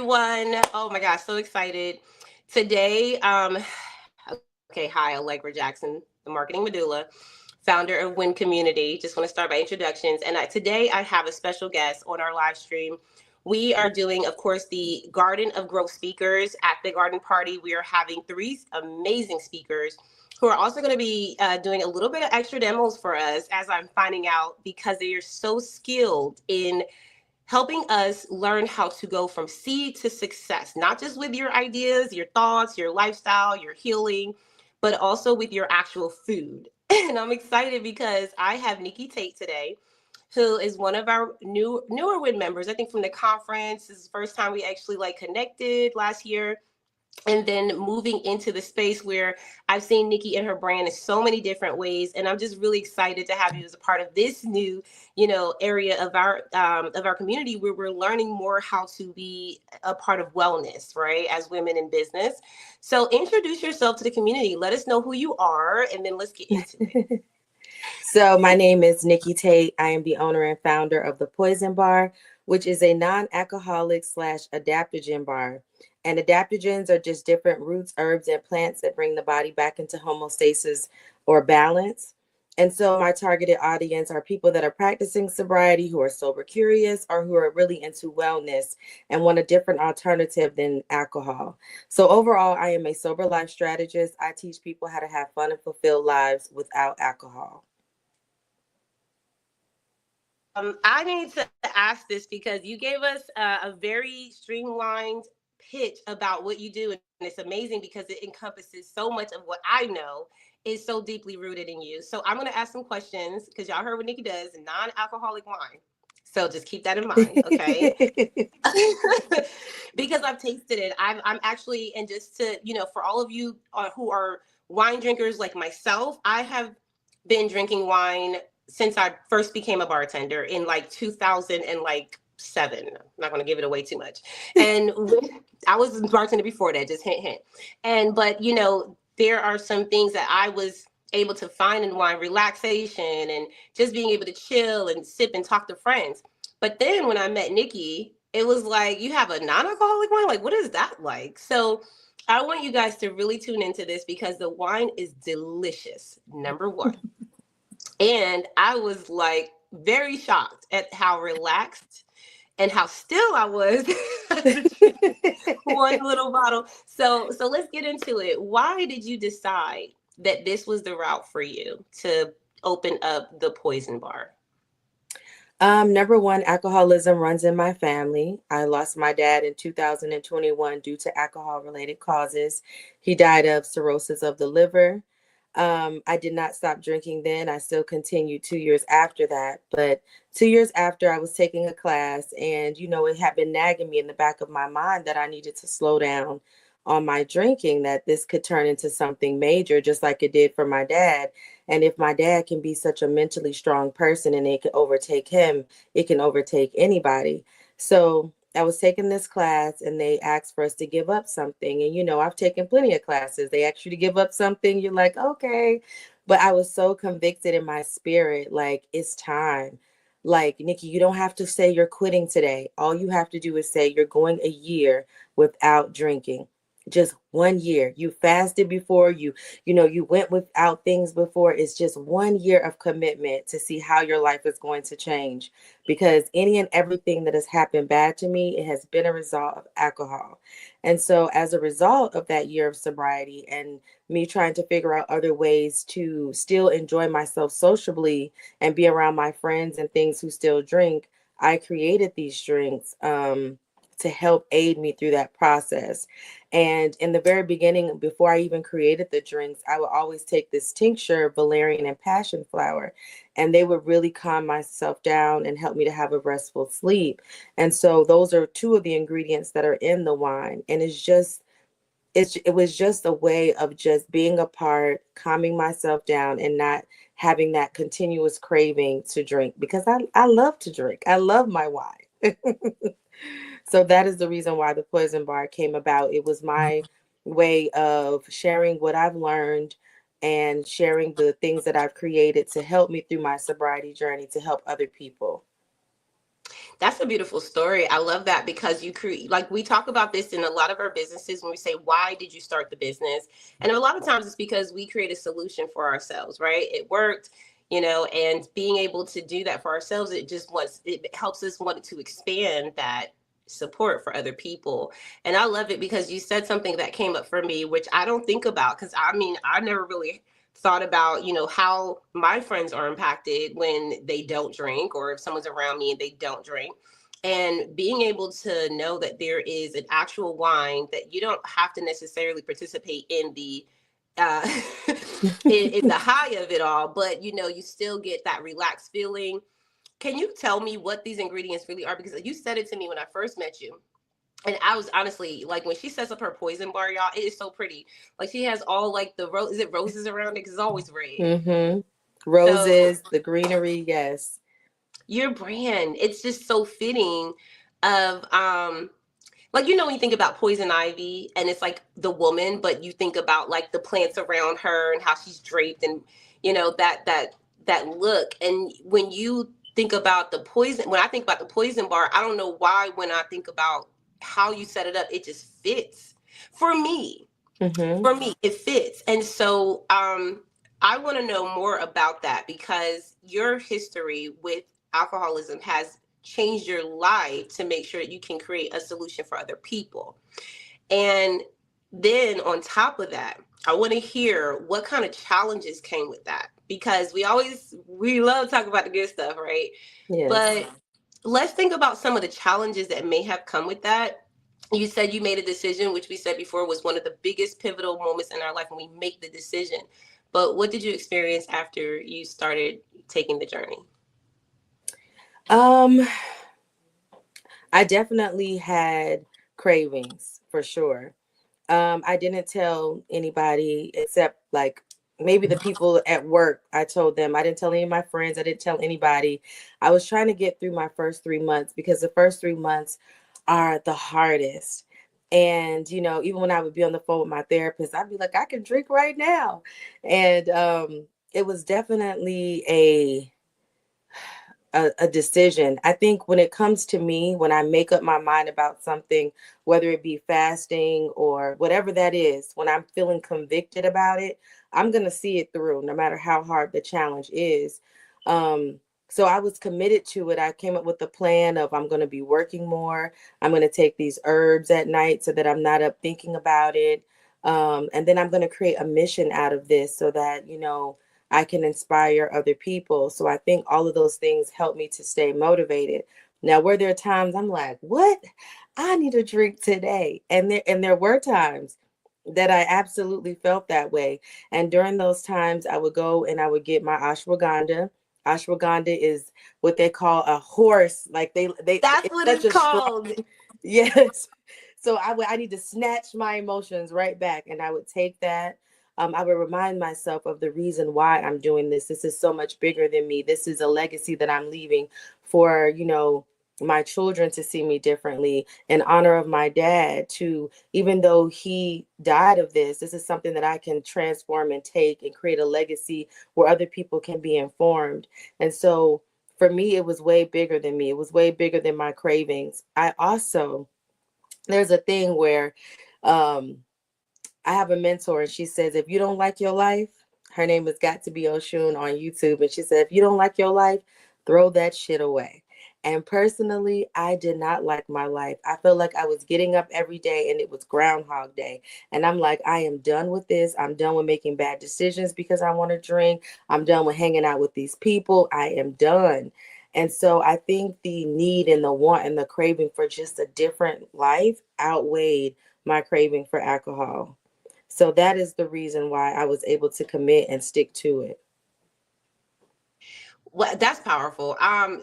everyone. Oh my gosh, so excited. Today, okay, hi, Allegra Jackson, the marketing medulla, founder of Win Community. Just want to start by introductions. And today I have a special guest on our live stream. We are doing, of course, the Garden of Growth speakers at the garden party. We are having three amazing speakers who are also going to be doing a little bit of extra demos for us, as I'm finding out, because they are so skilled in helping us learn how to go from seed to success, not just with your ideas, your thoughts, your lifestyle, your healing, but also with your actual food. And I'm excited because I have Nikki Tate today, who is one of our newer WIN members. I think from the conference. This is the first time we actually connected last year. And then moving into the space where I've seen Nikki and her brand in so many different ways, and I'm just really excited to have you as a part of this new, area of our community where we're learning more how to be a part of wellness, right, as women in business. So introduce yourself to the community. Let us know who you are, and then let's get into it. So my name is Nikki Tate. I am the owner and founder of the Poison Bar, which is a non-alcoholic / adaptogen bar. And adaptogens are just different roots, herbs, and plants that bring the body back into homeostasis or balance. And so my targeted audience are people that are practicing sobriety, who are sober curious, or who are really into wellness and want a different alternative than alcohol. So overall, I am a sober life strategist. I teach people how to have fun and fulfilled lives without alcohol. I need to ask this because you gave us a very streamlined pitch about what you do. And it's amazing because it encompasses so much of what I know is so deeply rooted in you. So I'm going to ask some questions because y'all heard what Nikki does, non-alcoholic wine. So just keep that in mind, okay? Because I've tasted it. I'm actually, and just to, for all of you who are wine drinkers like myself, I have been drinking wine since I first became a bartender in 2007. I'm not going to give it away too much. And I was a bartender before that, just hint, hint. But there are some things that I was able to find in wine, relaxation and just being able to chill and sip and talk to friends. But then when I met Nikki, it was like, you have a non-alcoholic wine? Like, what is that like? So I want you guys to really tune into this because the wine is delicious, number one. And I was very shocked at how relaxed and how still I was. One little bottle. So let's get into it. Why did you decide that this was the route for you to open up the Poison Bar? Number one, alcoholism runs in my family. I lost my dad in 2021 due to alcohol-related causes. He died of cirrhosis of the liver. I did not stop drinking then. I still continued 2 years after that. But 2 years after, I was taking a class, and, it had been nagging me in the back of my mind that I needed to slow down on my drinking, that this could turn into something major, just like it did for my dad. And if my dad can be such a mentally strong person and it can overtake him, it can overtake anybody. So I was taking this class and they asked for us to give up something. And, I've taken plenty of classes. They ask you to give up something. You're like, okay. But I was so convicted in my spirit, like, it's time. Like, Nikki, you don't have to say you're quitting today. All you have to do is say you're going a year without drinking. Just 1 year. You fasted before, you went without things before. It's just 1 year of commitment to see how your life is going to change, because any and everything that has happened bad to me, it has been a result of alcohol. And so as a result of that year of sobriety and me trying to figure out other ways to still enjoy myself sociably and be around my friends and things who still drink, I created these drinks to help aid me through that process. And in the very beginning, before I even created the drinks, I would always take this tincture, valerian and passion flower, and they would really calm myself down and help me to have a restful sleep. And so those are two of the ingredients that are in the wine. And it was just a way of just being apart, calming myself down, and not having that continuous craving to drink, because I love to drink. I love my wine. So that is the reason why the Poison Bar came about. It was my way of sharing what I've learned and sharing the things that I've created to help me through my sobriety journey to help other people. That's a beautiful story. I love that because you create, like we talk about this in a lot of our businesses when we say, why did you start the business? And a lot of times it's because we create a solution for ourselves, right? It worked, and being able to do that for ourselves, it helps us want to expand that support for other people. And I love it because you said something that came up for me, which I don't think about because I mean, I never really thought about how my friends are impacted when they don't drink, or if someone's around me and they don't drink, and being able to know that there is an actual wine that you don't have to necessarily participate in the uh in the high of it all, but you still get that relaxed feeling. Can you tell me what these ingredients really are? Because you said it to me when I first met you, and I was honestly like, when she sets up her poison bar, y'all, it is so pretty. Like, she has all like the rose. Is it roses around it? Because it's always red. Mm-hmm. So Roses, the greenery, yes. your brand, it's just so fitting. Of like, when you think about poison ivy and it's like the woman, but you think about like the plants around her and how she's draped, and that look. And when you think about the poison, when I think about the poison bar, I don't know why when I think about how you set it up, it just fits for me. Mm-hmm. For me, it fits. And so I want to know more about that, because your history with alcoholism has changed your life to make sure that you can create a solution for other people. And then on top of that, I want to hear what kind of challenges came with that, because we love talking about the good stuff, right? Yes. But let's think about some of the challenges that may have come with that. You said you made a decision, which we said before was one of the biggest pivotal moments in our life when we make the decision. But what did you experience after you started taking the journey? Um, I definitely had cravings for sure. I didn't tell anybody except like maybe the people at work. I told them. I didn't tell any of my friends. I didn't tell anybody. I was trying to get through my first 3 months because the first 3 months are the hardest. And even when I would be on the phone with my therapist, I'd be like, I can drink right now. And it was definitely a decision. I think when it comes to me, when I make up my mind about something, whether it be fasting or whatever that is, when I'm feeling convicted about it, I'm going to see it through no matter how hard the challenge is. Um, so I was committed to it. I came up with a plan of I'm going to be working more. I'm going to take these herbs at night so that I'm not up thinking about it. And then I'm going to create a mission out of this so that, I can inspire other people. So I think all of those things help me to stay motivated. Now, were there times I'm like, what? I need a drink today. And there were times that I absolutely felt that way. And during those times I would go and I would get my ashwagandha. Ashwagandha is what they call a horse. Like they That's it's what such it's a strong called. yes. So I need to snatch my emotions right back, and I would take that. I would remind myself of the reason why I'm doing this. This is so much bigger than me. This is a legacy that I'm leaving for, my children to see me differently in honor of my dad to, even though he died of this is something that I can transform and take and create a legacy where other people can be informed. And so for me, it was way bigger than me. It was way bigger than my cravings. I also, there's a thing where um, I have a mentor and she says, if you don't like your life, her name has got to be Oshun on YouTube. And she said, if you don't like your life, throw that shit away. And personally, I did not like my life. I felt like I was getting up every day and it was Groundhog Day. And I'm like, I am done with this. I'm done with making bad decisions because I want to drink. I'm done with hanging out with these people. I am done. And so I think the need and the want and the craving for just a different life outweighed my craving for alcohol. So that is the reason why I was able to commit and stick to it. Well, that's powerful. I'm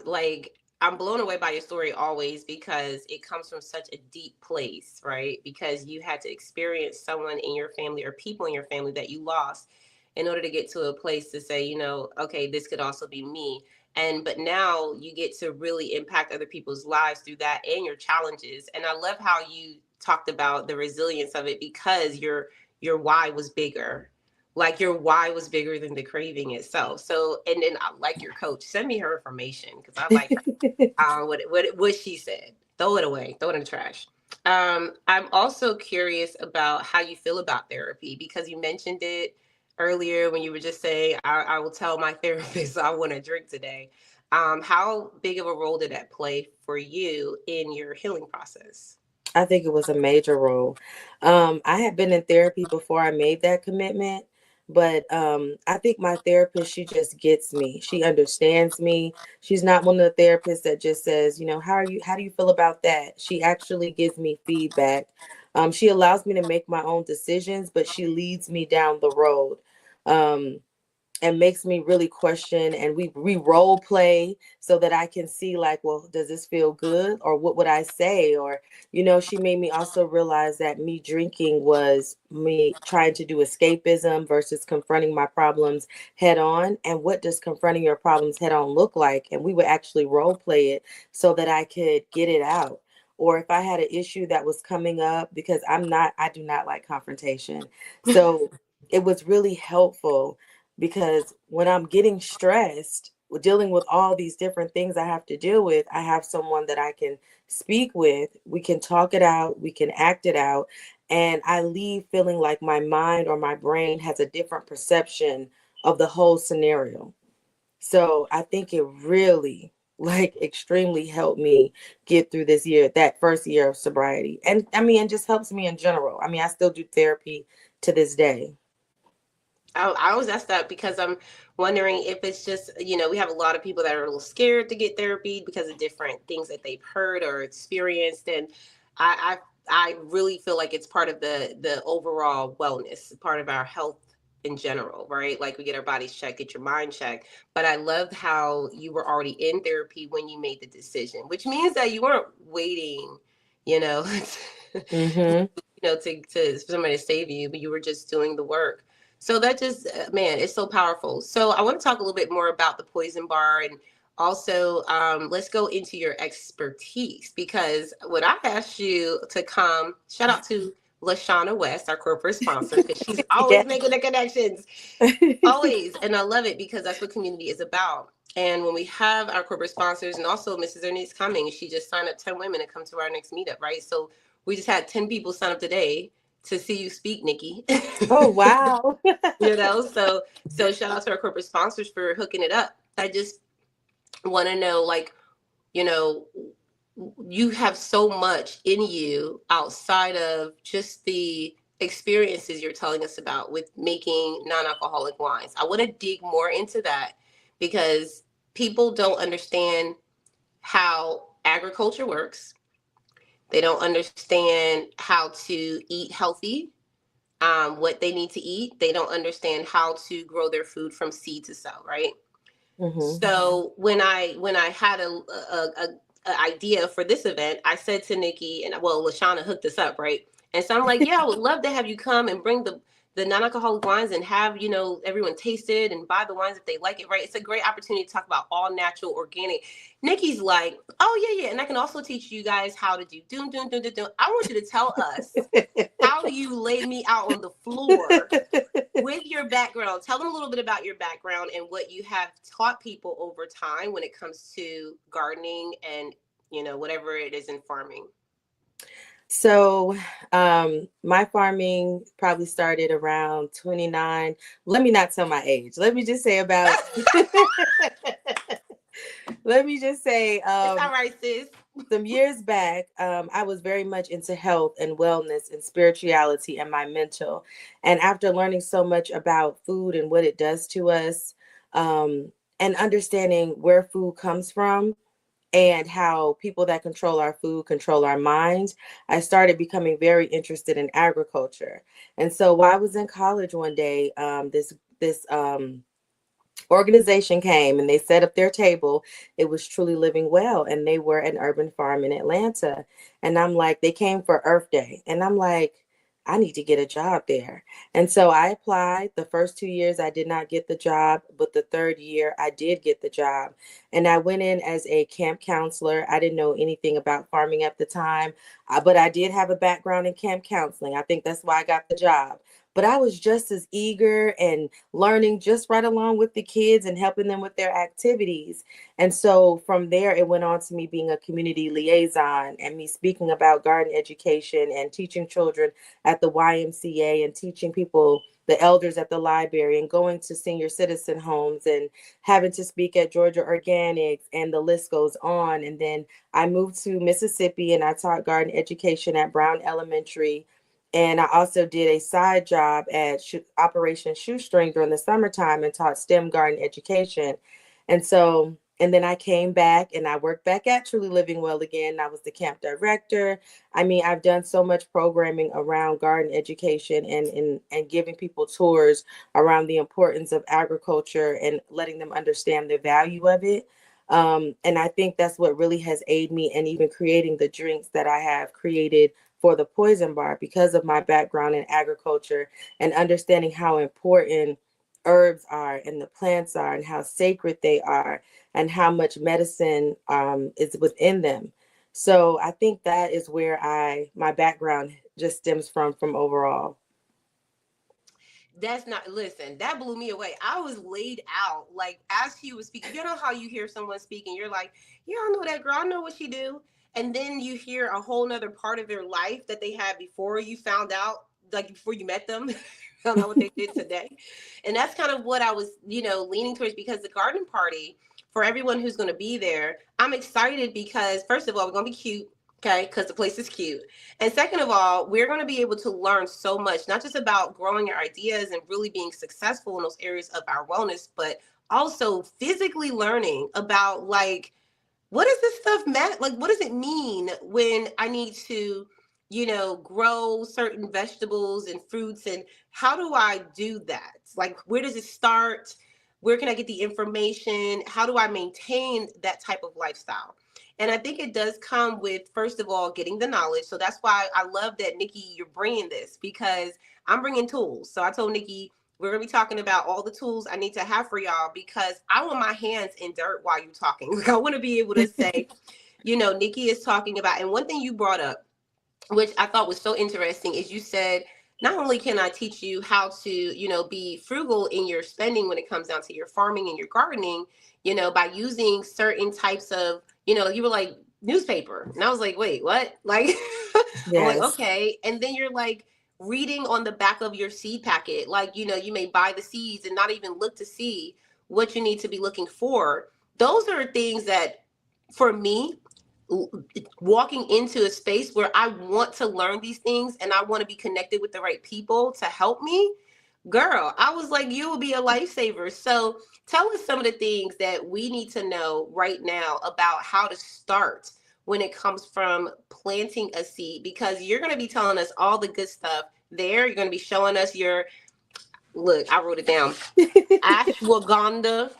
blown away by your story always, because it comes from such a deep place, right? Because you had to experience someone in your family or people in your family that you lost in order to get to a place to say, okay, this could also be me. And but now you get to really impact other people's lives through that and your challenges. And I love how you talked about the resilience of it, because your why was bigger. like your why was bigger than the craving itself. So, and then I like your coach. Send me her information because I like her. What she said. Throw it away. Throw it in the trash. I'm also curious about how you feel about therapy because you mentioned it earlier when you were just saying, I will tell my therapist I want to drink today. How big of a role did that play for you in your healing process? I think it was a major role. I had been in therapy before I made that commitment, but I think my therapist, she just gets me. She understands me. She's not one of the therapists that just says, you know, how do you feel about that? She actually gives me feedback. She allows me to make my own decisions, but she leads me down the road. Um, and makes me really question, and we role play so that I can see, like, well, does this feel good, or what would I say? Or, you know, she made me also realize that me drinking was me trying to do escapism versus confronting my problems head on. And what does confronting your problems head on look like? And we would actually role play it so that I could get it out. Or if I had an issue that was coming up, because I do not like confrontation. So it was really helpful, because when I'm getting stressed, dealing with all these different things I have to deal with, I have someone that I can speak with. We can talk it out, we can act it out, and I leave feeling like my mind or my brain has a different perception of the whole scenario. So I think it really, like, extremely helped me get through this year, that first year of sobriety. And I mean, it just helps me in general. I mean, I still do therapy to this day. I always ask that because I'm wondering if it's just, we have a lot of people that are a little scared to get therapy because of different things that they've heard or experienced. And I, I really feel like it's part of the overall wellness, part of our health in general, right? Like we get our bodies checked, get your mind checked. But I loved how you were already in therapy when you made the decision, which means that you weren't waiting, you know, Mm-hmm. to for somebody to save you, but you were just doing the work. So that just, man, it's so powerful. So I want to talk a little bit more about the poison bar, and also let's go into your expertise, because when I asked you to come, shout out to LaShawna West, our corporate sponsor, because she's Yeah. always making the connections, always. And I love it because that's what community is about. And when we have our corporate sponsors, and also Mrs. Ernest Cummings, she just signed up 10 women to come to our next meetup, right? So we just had 10 people sign up today to see you speak, Nikki. Oh, wow. So shout out to our corporate sponsors for hooking it up. I just want to know, like, you know, you have so much in you outside of just the experiences you're telling us about with making non-alcoholic wines. I want to dig more into that because people don't understand how agriculture works. They don't understand how to eat healthy, what they need to eat. They don't understand how to grow their food from seed to sell, right? Mm-hmm. So when I had a idea for this event, I said to Nikki, and well, Lashana hooked us up, right? And so I'm like, yeah, I would love to have you come and bring the non-alcoholic wines and have, everyone taste it and buy the wines if they like it, right? It's a great opportunity to talk about all natural, organic. Nikki's like, oh yeah, yeah, and I can also teach you guys how to do doom doom doom doom doom. I want you to tell us how you laid me out on the floor with your background. Tell them a little bit about your background and what you have taught people over time when it comes to gardening and, whatever it is in farming. So, my farming probably started around 29. Let me not tell my age. Let me just say about, let me just say, It's all right, sis. some years back, I was very much into health and wellness and spirituality and my mental. And after learning so much about food and what it does to us, and understanding where food comes from, and how people that control our food control our minds, I started becoming very interested in agriculture. And so while I was in college one day, this organization came and they set up their table. It was Truly Living Well, and they were an urban farm in Atlanta. And I'm like, they came for Earth Day, and I'm like, I need to get a job there. And so I applied. The first 2 years I did not get the job, but the third year I did get the job. And I went in as a camp counselor. I didn't know anything about farming at the time, but I did have a background in camp counseling. I think that's why I got the job. but I was just as eager and learning just right along with the kids and helping them with their activities. And so from there, it went on to me being a community liaison and me speaking about garden education and teaching children at the YMCA and teaching people, the elders at the library, and going to senior citizen homes and having to speak at Georgia Organics, and the list goes on. And then I moved to Mississippi and I taught garden education at Brown Elementary. And I also did a side job at Operation Shoestring during the summertime and taught STEM garden education. And so, and then I came back and I worked back at Truly Living Well again. I was the camp director. I mean, I've done so much programming around garden education and giving people tours around the importance of agriculture and letting them understand the value of it. And I think that's what really has aided me in even creating the drinks that I have created for the Poison Bar, because of my background in agriculture and understanding how important herbs are and the plants are and how sacred they are and how much medicine is within them. So I think that is where my background just stems from overall. That's not, listen, that blew me away. I was laid out. Like, as she was speaking, you know how you hear someone speaking, you're like, yeah, I know that girl, I know what she do. And then you hear a whole nother part of their life that they had before you found out, like before you met them, found out what they did today. And that's kind of what I was, leaning towards, because the garden party, for everyone who's going to be there, I'm excited because, first of all, we're going to be cute. Okay, because the place is cute. And second of all, we're going to be able to learn so much, not just about growing our ideas and really being successful in those areas of our wellness, but also physically learning about, like, what does this stuff matter? Like, what does it mean when I need to, grow certain vegetables and fruits? And how do I do that? Like, where does it start? Where can I get the information? How do I maintain that type of lifestyle? And I think it does come with, first of all, getting the knowledge. So that's why I love that, Nikki, you're bringing this, because I'm bringing tools. So I told Nikki, we're going to be talking about all the tools I need to have for y'all, because I want my hands in dirt while you're talking. Like, I want to be able to say, Nikki is talking about, and one thing you brought up, which I thought was so interesting, is you said, not only can I teach you how to, be frugal in your spending when it comes down to your farming and your gardening, by using certain types of, you were like, newspaper. And I was like, wait, what? Like, I'm like, Yes. okay. And then you're like, reading on the back of your seed packet, like, you may buy the seeds and not even look to see what you need to be looking for. Those are things that, for me, walking into a space where I want to learn these things and I want to be connected with the right people to help me, girl, I was like, you will be a lifesaver. So tell us some of the things that we need to know right now about how to start when it comes from planting a seed, because you're going to be telling us all the good stuff there. You're going to be showing us your, look, I wrote it down, ashwagandha.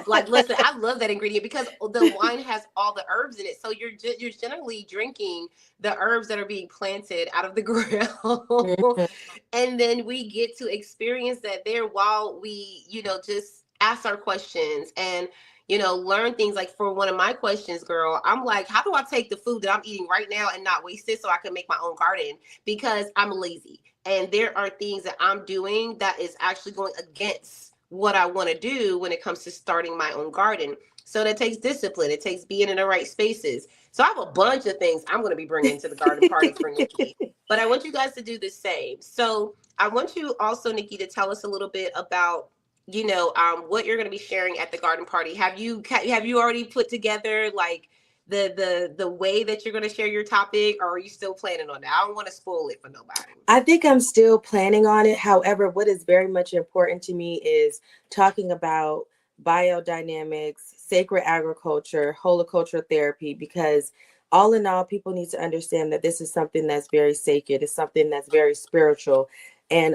Like, listen, I love that ingredient because the wine has all the herbs in it. So you're generally drinking the herbs that are being planted out of the ground. Mhm. And then we get to experience that there while we, just ask our questions and, learn things. Like, for one of my questions, girl, I'm like, how do I take the food that I'm eating right now and not waste it so I can make my own garden? Because I'm lazy. And there are things that I'm doing that is actually going against what I want to do when it comes to starting my own garden. So that takes discipline. It takes being in the right spaces. So I have a bunch of things I'm going to be bringing to the garden party for Nikki, but I want you guys to do the same. So I want you also, Nikki, to tell us a little bit about, what you're going to be sharing at the garden party. Have you already put together, like, the way that you're going to share your topic, or are you still planning on that? I don't want to spoil it for nobody. I think I'm still planning on it. However, what is very much important to me is talking about biodynamics, sacred agriculture, holocultural therapy, because all in all, people need to understand that this is something that's very sacred. It's something that's very spiritual. And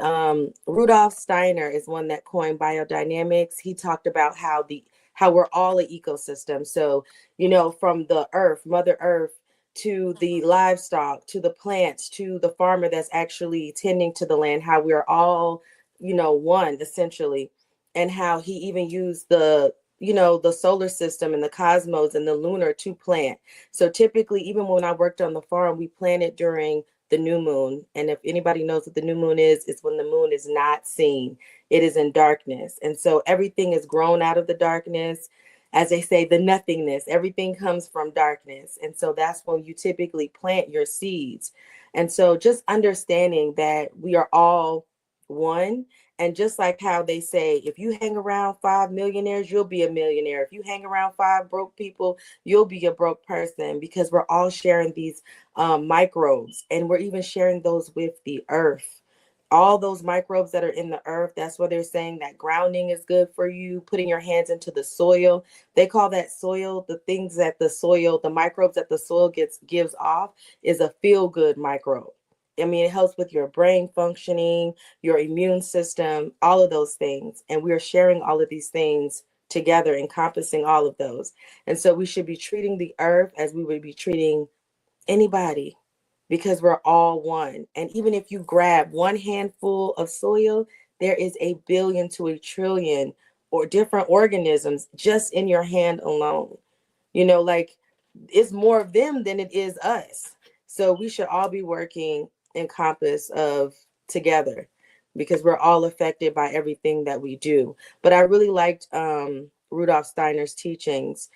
Rudolf Steiner is one that coined biodynamics. He talked about how we're all an ecosystem. So, from the earth, Mother Earth, to the livestock, to the plants, to the farmer that's actually tending to the land, how we're all, one essentially, and how he even used the solar system and the cosmos and the lunar to plant. So typically, even when I worked on the farm, we planted during the new moon. And if anybody knows what the new moon is, it's when the moon is not seen. It is in darkness. And so everything is grown out of the darkness. As they say, the nothingness, everything comes from darkness. And so that's when you typically plant your seeds. And so just understanding that we are all one. And just like how they say, if you hang around 5 millionaires, you'll be a millionaire. If you hang around 5 broke people, you'll be a broke person, because we're all sharing these microbes, and we're even sharing those with the earth. All those microbes that are in the earth, that's why they're saying that grounding is good for you, putting your hands into the soil. They call that soil, the things that the soil, the microbes that the soil gives off is a feel good microbe. I mean, it helps with your brain functioning, your immune system, all of those things. And we are sharing all of these things together, encompassing all of those. And so we should be treating the earth as we would be treating anybody, because we're all one. And even if you grab one handful of soil, there is a billion to a trillion or different organisms just in your hand alone. Like, it's more of them than it is us. So we should all be working in compass of together, because we're all affected by everything that we do. But I really liked Rudolf Steiner's teachings,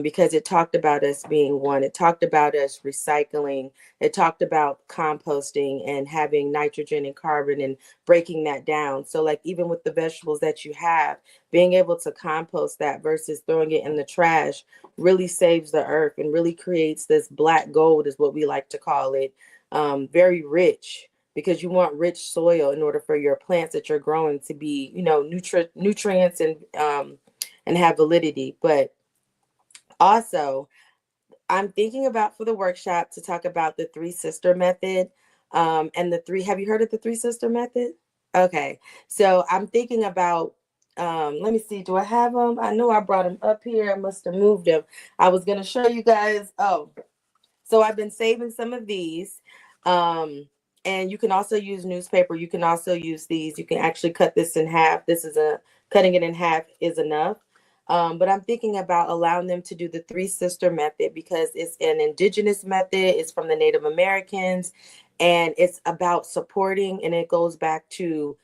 because it talked about us being one. It talked about us recycling. It talked about composting and having nitrogen and carbon and breaking that down. So like, even with the vegetables that you have, being able to compost that versus throwing it in the trash really saves the earth and really creates this black gold, is what we like to call it. Very rich, because you want rich soil in order for your plants that you're growing to be, nutrients and have validity. But also, I'm thinking about, for the workshop, to talk about the three sister method. And the three, have you heard of the three sister method? Okay. So I'm thinking about, let me see, do I have them? I know I brought them up here. I must have moved them. I was going to show you guys. Oh, so I've been saving some of these. And you can also use newspaper. You can also use these. You can actually cut this in half. Cutting it in half is enough. But I'm thinking about allowing them to do the three sister method, because it's an indigenous method. It's from the Native Americans, and it's about supporting, and it goes back to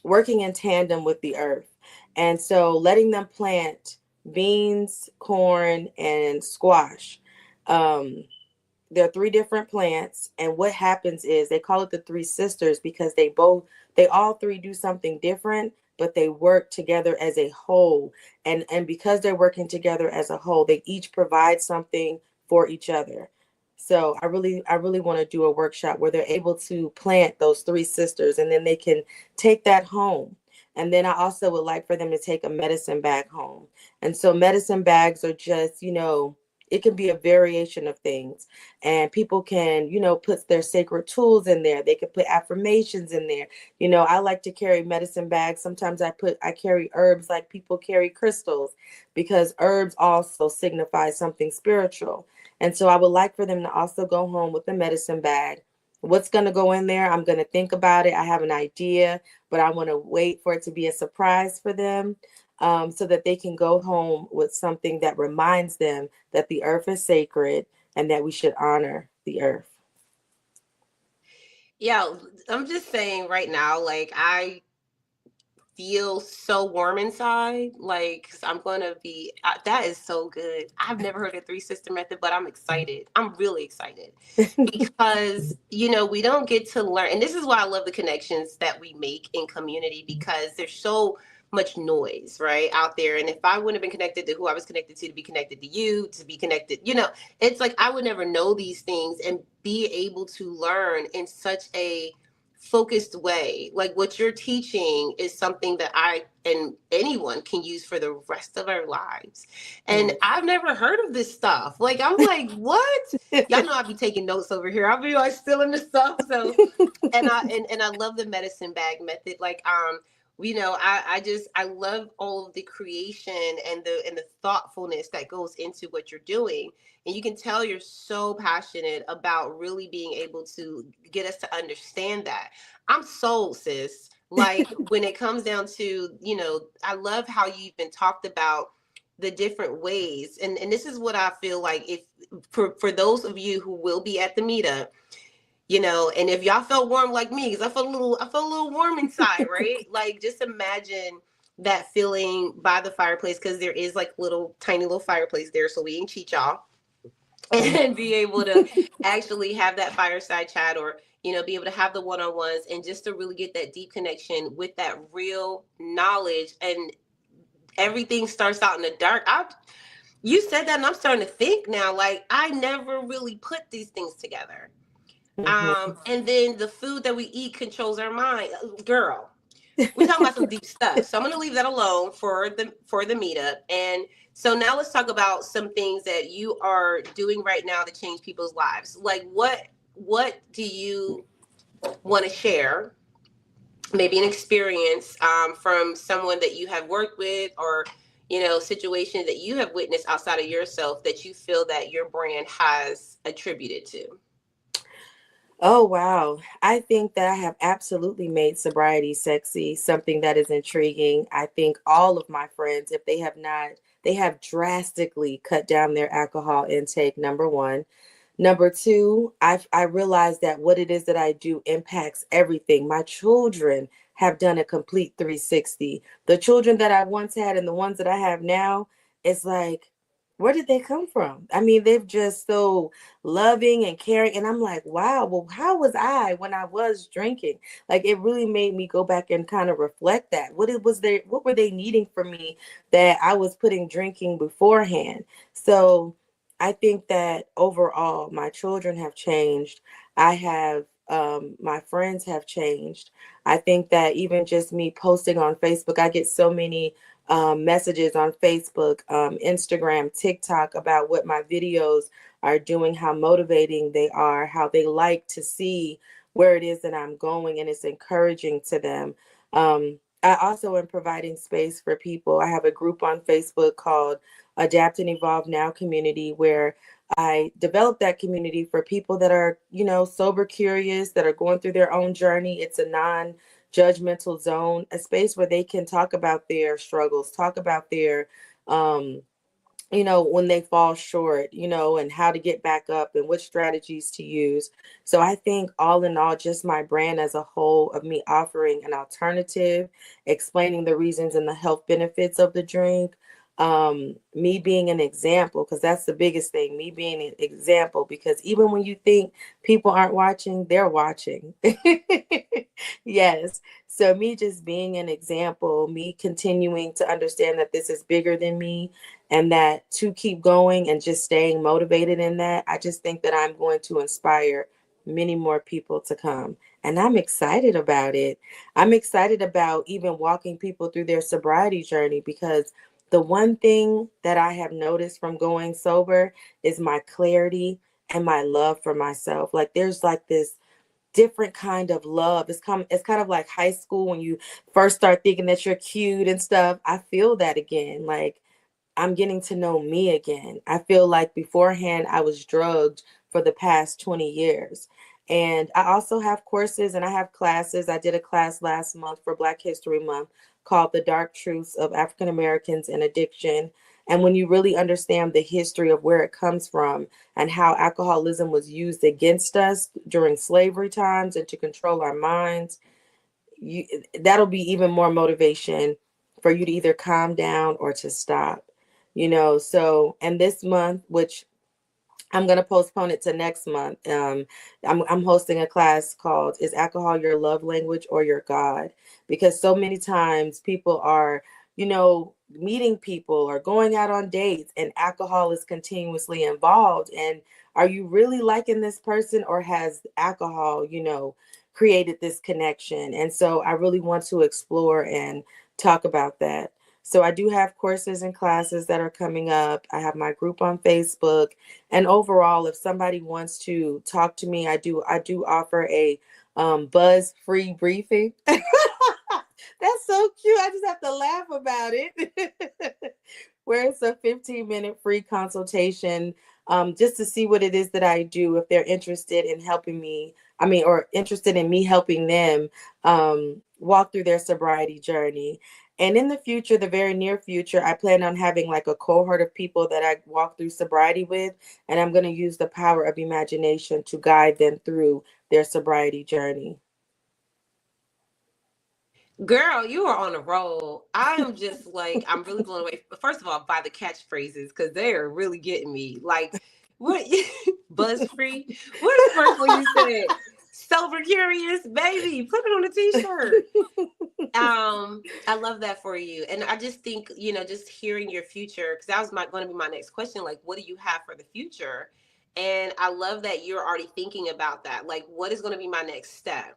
working in tandem with the earth. And so letting them plant beans, corn, and squash. Um, there are three different plants, and what happens is they call it the three sisters, because they all three do something different, but they work together as a whole. And because they're working together as a whole, they each provide something for each other. So I really want to do a workshop where they're able to plant those three sisters, and then they can take that home. And then I also would like for them to take a medicine bag home. And so medicine bags are just, it can be a variation of things, and people can, put their sacred tools in there. They can put affirmations in there. I like to carry medicine bags. Sometimes I carry herbs, like people carry crystals, because herbs also signify something spiritual. And so I would like for them to also go home with a medicine bag. What's going to go in there, I'm going to think about it. I have an idea, but I want to wait for it to be a surprise for them, so that they can go home with something that reminds them that the earth is sacred and that we should honor the earth. Yeah, I'm just saying right now, like, I feel so warm inside. Like, I'm gonna be that is so good. I've never heard of three sister method, but I'm excited. I'm really excited, because we don't get to learn, and this is why I love the connections that we make in community, because there's so much noise right out there. And if I wouldn't have been connected to who I was connected to be connected to you, to be connected, it's like I would never know these things and be able to learn in such a focused way. Like, what you're teaching is something that I and anyone can use for the rest of our lives. And Yes. I've never heard of this stuff. Like, I'm like, what? Y'all know I be taking notes over here. I'll be like stealing the stuff. So, and I love the medicine bag method. Like, I love all of the creation and the thoughtfulness that goes into what you're doing. And you can tell you're so passionate about really being able to get us to understand that. I'm sold, sis. Like, when it comes down to, I love how you even talked about the different ways. And this is what I feel like, if for those of you who will be at the meetup, And if y'all felt warm like me, because I felt a little warm inside, right? Like, just imagine that feeling by the fireplace, because there is like little tiny little fireplace there, so we ain't cheat y'all. And be able to actually have that fireside chat, or be able to have the one-on-ones, and just to really get that deep connection with that real knowledge. And everything starts out in the dark. You said that, and I'm starting to think now, like, I never really put these things together. Mhm. And then the food that we eat controls our mind. Girl, we're talking about some deep stuff. So I'm gonna leave that alone for the meetup. And so now let's talk about some things that you are doing right now to change people's lives. Like, what do you want to share? Maybe an experience, from someone that you have worked with, or situations that you have witnessed outside of yourself, that you feel that your brand has attributed to. Oh, wow. I think that I have absolutely made sobriety sexy, something that is intriguing. I think all of my friends, if they have not, they have drastically cut down their alcohol intake, number one. Number two, I realized that what it is that I do impacts everything. My children have done a complete 360. The children that I once had and the ones that I have now, it's like, where did they come from? I mean, they've just so loving and caring. And I'm like, wow, well, how was I when I was drinking? Like, it really made me go back and kind of reflect that. What were they needing from me that I was putting drinking beforehand? So I think that overall, my children have changed. I have, my friends have changed. I think that even just me posting on Facebook, I get so many messages on Facebook, Instagram, TikTok about what my videos are doing, how motivating they are, how they like to see where it is that I'm going, and it's encouraging to them. I also am providing space for people. I have a group on Facebook called Adapt and Evolve Now Community, where I develop that community for people that are, sober curious, that are going through their own journey. It's a non-judgmental zone, a space where they can talk about their struggles, talk about their um when they fall short, and how to get back up and what strategies to use. So I think all in all, just my brand as a whole, of me offering an alternative, explaining the reasons and the health benefits of the drink, me being an example, because that's the biggest thing, me being an example, because even when you think people aren't watching, they're watching. Yes. So me just being an example, me continuing to understand that this is bigger than me, and that to keep going and just staying motivated in that, I just think that I'm going to inspire many more people to come. And I'm excited about it. I'm excited about even walking people through their sobriety journey, because the one thing that I have noticed from going sober is my clarity and my love for myself. Like, there's like this different kind of love. It's kind of like high school when you first start thinking that you're cute and stuff. I feel that again. Like, I'm getting to know me again. I feel like beforehand I was drugged for the past 20 years. And I also have courses and I have classes. I did a class last month for Black History Month called The Dark Truths of African Americans and Addiction. And when you really understand the history of where it comes from and how alcoholism was used against us during slavery times and to control our minds, you that'll be even more motivation for you to either calm down or to stop. So, and this month, which I'm going to postpone it to next month. I'm hosting a class called "Is Alcohol Your Love Language or Your God?" Because so many times people are, meeting people or going out on dates, and alcohol is continuously involved. And are you really liking this person, or has alcohol, created this connection? And so I really want to explore and talk about that. So I do have courses and classes that are coming up. I have my group on Facebook. And overall, if somebody wants to talk to me, I do offer a buzz free briefing. That's so cute. I just have to laugh about it. Where it's a 15-minute free consultation, just to see what it is that I do, if they're interested in helping me, or interested in me helping them walk through their sobriety journey. And in the future, the very near future, I plan on having like a cohort of people that I walk through sobriety with, and I'm going to use the power of imagination to guide them through their sobriety journey. Girl, you are on a roll. I am just like, I'm really blown away. First of all, by the catchphrases, because they are really getting me. Like, what? Buzz free? What is the first one you said? Sober curious, baby. Put it on a t-shirt. I love that for you. And I just think, just hearing your future, because that was going to be my next question. Like, what do you have for the future? And I love that you're already thinking about that. Like, what is going to be my next step?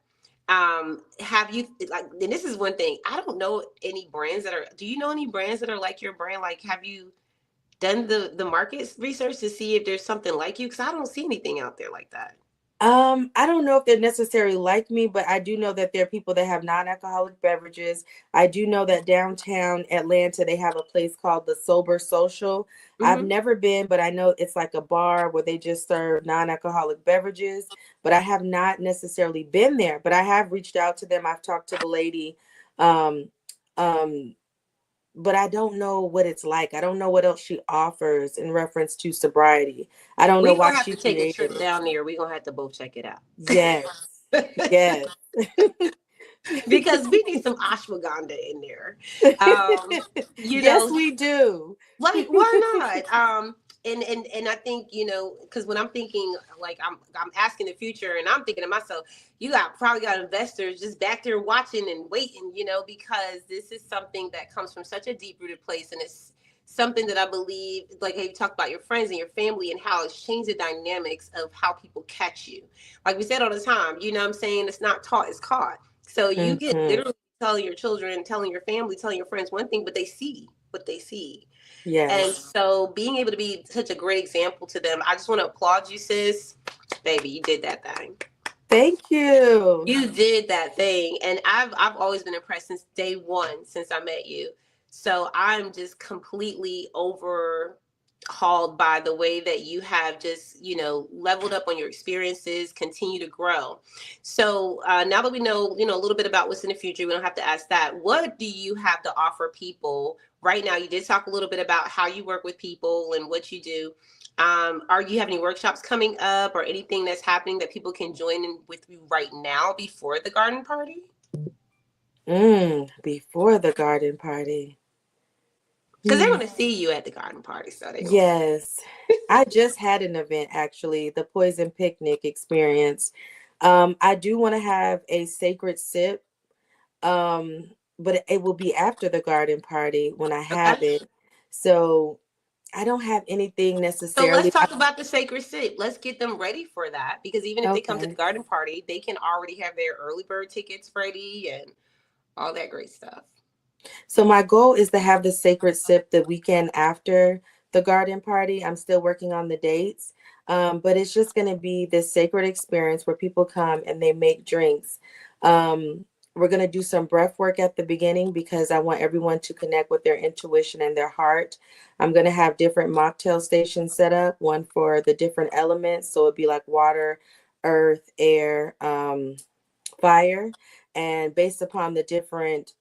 Have you, like, and this is one thing, I don't know any brands that are, do you know any brands that are like your brand? Like, have you done the market research to see if there's something like you? Because I don't see anything out there like that. I don't know if they're necessarily like me, but I do know that there are people that have non-alcoholic beverages. I do know that downtown Atlanta, they have a place called the Sober Social. I've Mm-hmm. never been, but I know it's like a bar where they just serve non-alcoholic beverages, but I have not necessarily been there, but I have reached out to them. I've talked to the lady. Um, um, but I don't know what it's like. I don't know what else she offers in reference to sobriety. I don't know We're why gonna have she to take a created trip it. down there. We're gonna have to both check it out. Yes. Yes. Because we need some ashwagandha in there. Um, you Yes, know, we do. like why not? And I think, because when I'm thinking, like, I'm asking the future, and I'm thinking to myself, you probably got investors just back there watching and waiting, because this is something that comes from such a deep rooted place, and it's something that I believe, like, hey, you talk about your friends and your family and how it's changed the dynamics of how people catch you. Like we said all the time, what I'm saying, it's not taught, it's caught. So you get Hmm. literally telling your children, telling your family, telling your friends one thing, but they see what they see. And Yes. so being able to be such a great example to them, I just want to applaud you, sis. Baby, you did that thing. Thank you. You did that thing. And I've always been impressed since day one, since I met you. So I'm just completely overhauled by the way that you have just, leveled up on your experiences, continue to grow. So now that we know, a little bit about what's in the future, we don't have to ask that. What do you have to offer people right now? You did talk a little bit about how you work with people and what you do. Are you have any workshops coming up or anything that's happening that people can join in with you right now before the garden party? Before the garden party. Because they're Hmm. going to see you at the garden party, so they're going to. Yes. I just had an event actually, the Poison Picnic experience. I do want to have a sacred sip, but it will be after the garden party when I have Okay. it. So I don't have anything So let's necessarily. talk about the sacred sip. Let's get them ready for that, because even if they come to the Okay. garden party, they can already have their early bird tickets ready and all that great stuff. So my goal is to have the sacred sip the weekend after the garden party. I'm still working on the dates. But it's just going to be this sacred experience where people come and they make drinks. We're going to do some breath work at the beginning because I want everyone to connect with their intuition and their heart. I'm going to have different mocktail stations set up, one for the different elements. So it'd be like water, earth, air, fire. And based upon the different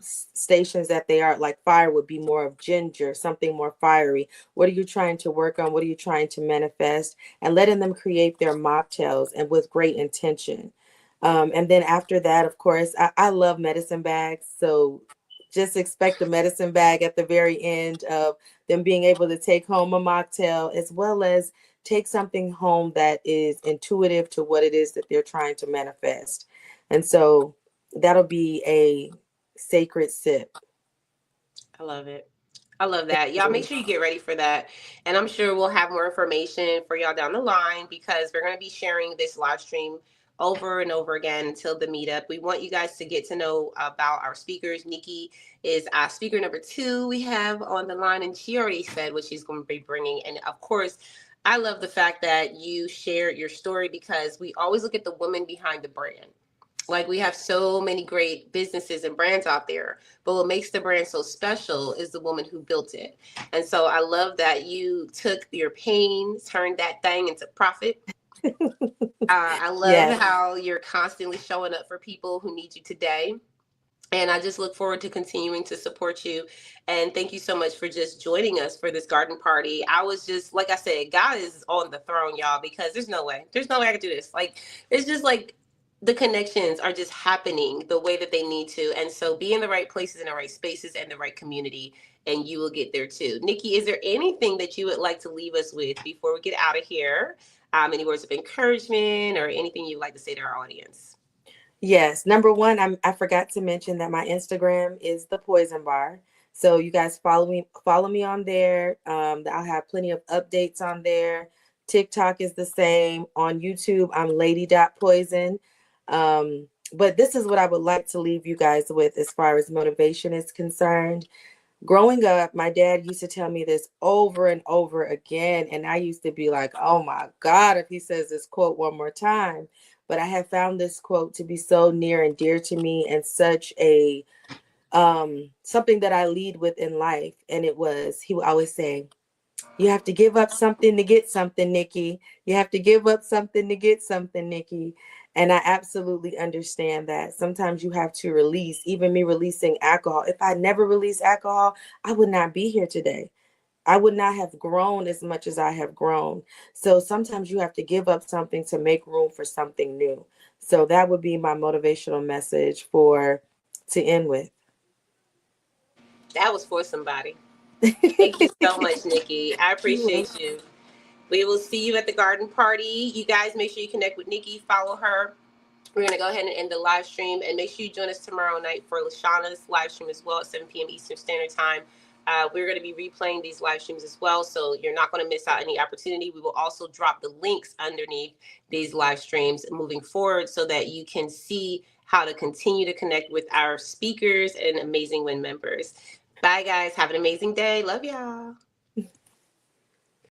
stations that they are, like fire would be more of ginger, something more fiery. What are you trying to work on? What are you trying to manifest? And letting them create their mocktails and with great intention. And then after that, of course, I love medicine bags. So just expect a medicine bag at the very end of them being able to take home a mocktail as well as take something home that is intuitive to what it is that they're trying to manifest. And so that'll be a sacred sip. I love it. I love that. Y'all make sure you get ready for that. And I'm sure we'll have more information for y'all down the line, because we're going to be sharing this live stream over and over again until the meetup. We want you guys to get to know about our speakers. Nikki is speaker number 2 we have on the line, and she already said what she's going to be bringing. And of course, I love the fact that you shared your story, because we always look at the woman behind the brand. Like, we have so many great businesses and brands out there, but what makes the brand so special is the woman who built it. And so I love that you took your pain, turned that thing into profit. I love Yes. how you're constantly showing up for people who need you today. And I just look forward to continuing to support you. And thank you so much for just joining us for this garden party. I was just, like I said, God is on the throne, y'all, because there's no way I could do this. Like, it's just like the connections are just happening the way that they need to. And so be in the right places, in the right spaces, and the right community, and you will get there too. Nikki, is there anything that you would like to leave us with before we get out of here? Any words of encouragement or anything you'd like to say to our audience? Yes. Number one, I forgot to mention that my Instagram is the Poison Bar. So you guys follow me on there. I'll have plenty of updates on there. TikTok is the same. On YouTube, I'm lady.poison. But this is what I would like to leave you guys with as far as motivation is concerned. Growing up, my dad used to tell me this over and over again. And I used to be like, oh my God, if he says this quote one more time. But I have found this quote to be so near and dear to me and such a something that I lead with in life. And he would always say, you have to give up something to get something, Nikki. You have to give up something to get something, Nikki. And I absolutely understand that. Sometimes you have to release, even me releasing alcohol. If I never released alcohol, I would not be here today. I would not have grown as much as I have grown. So sometimes you have to give up something to make room for something new. So that would be my motivational message for to end with. That was for somebody. Thank you so much, Nikki. I appreciate you. We will see you at the garden party. You guys make sure you connect with Nikki, follow her. We're going to go ahead and end the live stream, and make sure you join us tomorrow night for Lashana's live stream as well at 7 p.m. Eastern Standard Time. We're going to be replaying these live streams as well, so you're not going to miss out any opportunity. We will also drop the links underneath these live streams moving forward so that you can see how to continue to connect with our speakers and amazing WIN members. Bye, guys. Have an amazing day. Love y'all.